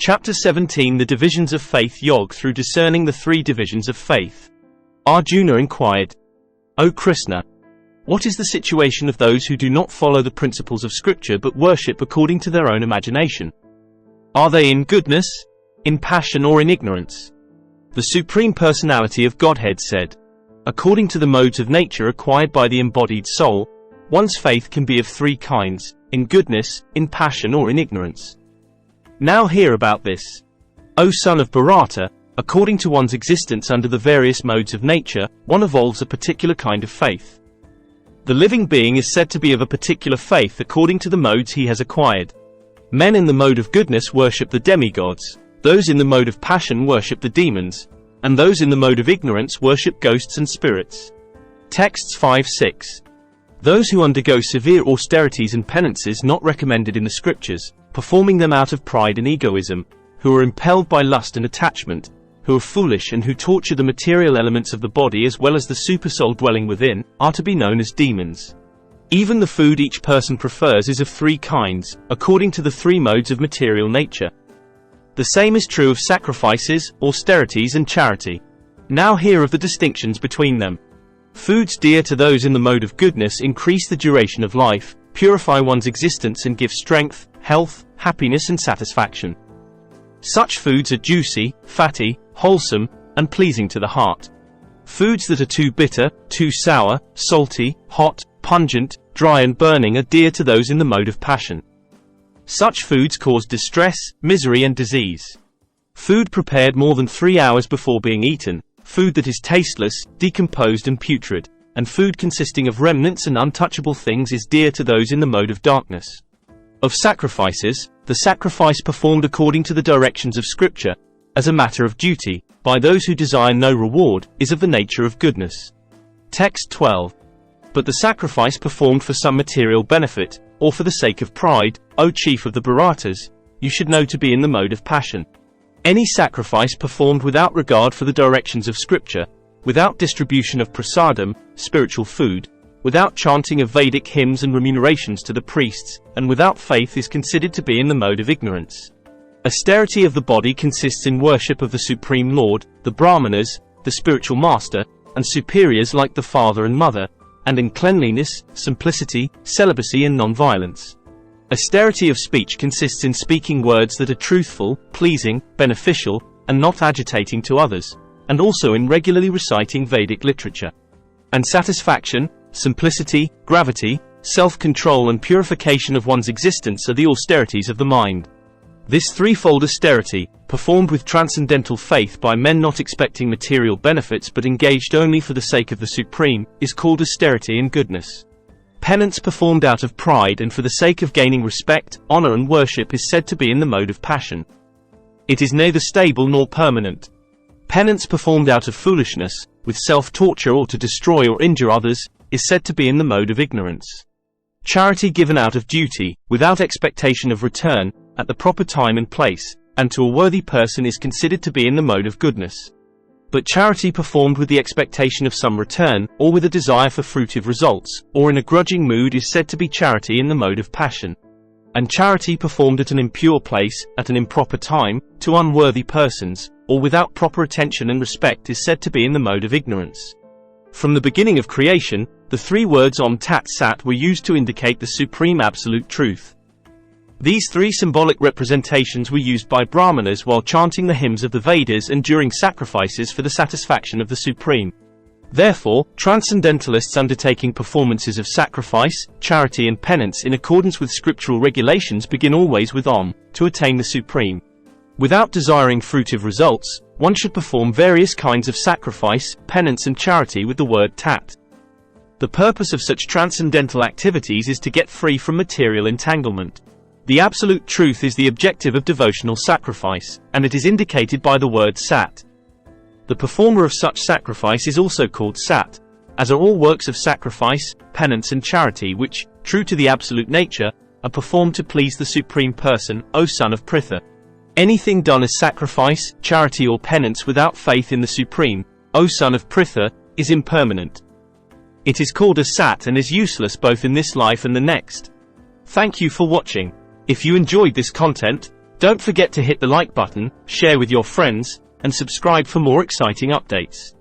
Chapter 17 The Divisions of Faith Yog through discerning the three divisions of faith. Arjuna inquired, O Krishna, what is the situation of those who do not follow the principles of scripture but worship according to their own imagination? Are they in goodness, in passion, or in ignorance? The Supreme Personality of Godhead said, according to the modes of nature acquired by the embodied soul, one's faith can be of three kinds, in goodness, in passion, or in ignorance. Now hear about this. O son of Bharata, according to one's existence under the various modes of nature, one evolves a particular kind of faith. The living being is said to be of a particular faith according to the modes he has acquired. Men in the mode of goodness worship the demigods, those in the mode of passion worship the demons, and those in the mode of ignorance worship ghosts and spirits. Texts 5-6. Those who undergo severe austerities and penances not recommended in the scriptures, performing them out of pride and egoism, who are impelled by lust and attachment, who are foolish and who torture the material elements of the body as well as the supersoul dwelling within, are to be known as demons. Even the food each person prefers is of three kinds, according to the three modes of material nature. The same is true of sacrifices, austerities, and charity. Now hear of the distinctions between them. Foods dear to those in the mode of goodness increase the duration of life, purify one's existence, and give strength, health, happiness, and satisfaction. Such foods are juicy, fatty, wholesome, and pleasing to the heart. Foods that are too bitter, too sour, salty, hot, pungent, dry, and burning are dear to those in the mode of passion. Such foods cause distress, misery, and disease. Food prepared more than 3 hours before being eaten, food that is tasteless, decomposed, and putrid, and food consisting of remnants and untouchable things is dear to those in the mode of darkness. Of sacrifices, the sacrifice performed according to the directions of Scripture, as a matter of duty, by those who desire no reward, is of the nature of goodness. Text 12. But the sacrifice performed for some material benefit, or for the sake of pride, O chief of the Bharatas, you should know to be in the mode of passion. Any sacrifice performed without regard for the directions of Scripture, without distribution of prasadam, spiritual food, without chanting of Vedic hymns and remunerations to the priests, and without faith is considered to be in the mode of ignorance. Austerity of the body consists in worship of the Supreme Lord, the Brahmanas, the spiritual master, and superiors like the father and mother, and in cleanliness, simplicity, celibacy, and non-violence. Austerity of speech consists in speaking words that are truthful, pleasing, beneficial, and not agitating to others, and also in regularly reciting Vedic literature. And satisfaction, simplicity, gravity, self-control, and purification of one's existence are the austerities of the mind. This threefold austerity, performed with transcendental faith by men not expecting material benefits but engaged only for the sake of the Supreme, is called austerity in goodness. Penance performed out of pride and for the sake of gaining respect, honor, and worship is said to be in the mode of passion. It is neither stable nor permanent. Penance performed out of foolishness, with self-torture or to destroy or injure others, is said to be in the mode of ignorance. Charity given out of duty, without expectation of return, at the proper time and place, and to a worthy person is considered to be in the mode of goodness. But charity performed with the expectation of some return, or with a desire for fruitive results, or in a grudging mood is said to be charity in the mode of passion. And charity performed at an impure place, at an improper time, to unworthy persons, or without proper attention and respect is said to be in the mode of ignorance. From the beginning of creation, the three words Om Tat Sat were used to indicate the supreme absolute truth. These three symbolic representations were used by Brahmanas while chanting the hymns of the Vedas and during sacrifices for the satisfaction of the Supreme. Therefore, transcendentalists undertaking performances of sacrifice, charity, and penance in accordance with scriptural regulations begin always with Om, to attain the Supreme. Without desiring fruitive results, one should perform various kinds of sacrifice, penance, and charity with the word Tat. The purpose of such transcendental activities is to get free from material entanglement. The absolute truth is the objective of devotional sacrifice, and it is indicated by the word Sat. The performer of such sacrifice is also called Sat, as are all works of sacrifice, penance, and charity which, true to the absolute nature, are performed to please the Supreme Person, O son of Pritha. Anything done as sacrifice, charity, or penance without faith in the Supreme, O son of Pritha, is impermanent. It is called a Sat and is useless both in this life and the next. Thank you for watching. If you enjoyed this content, Don't forget to hit the like button, share with your friends, and subscribe for more exciting updates.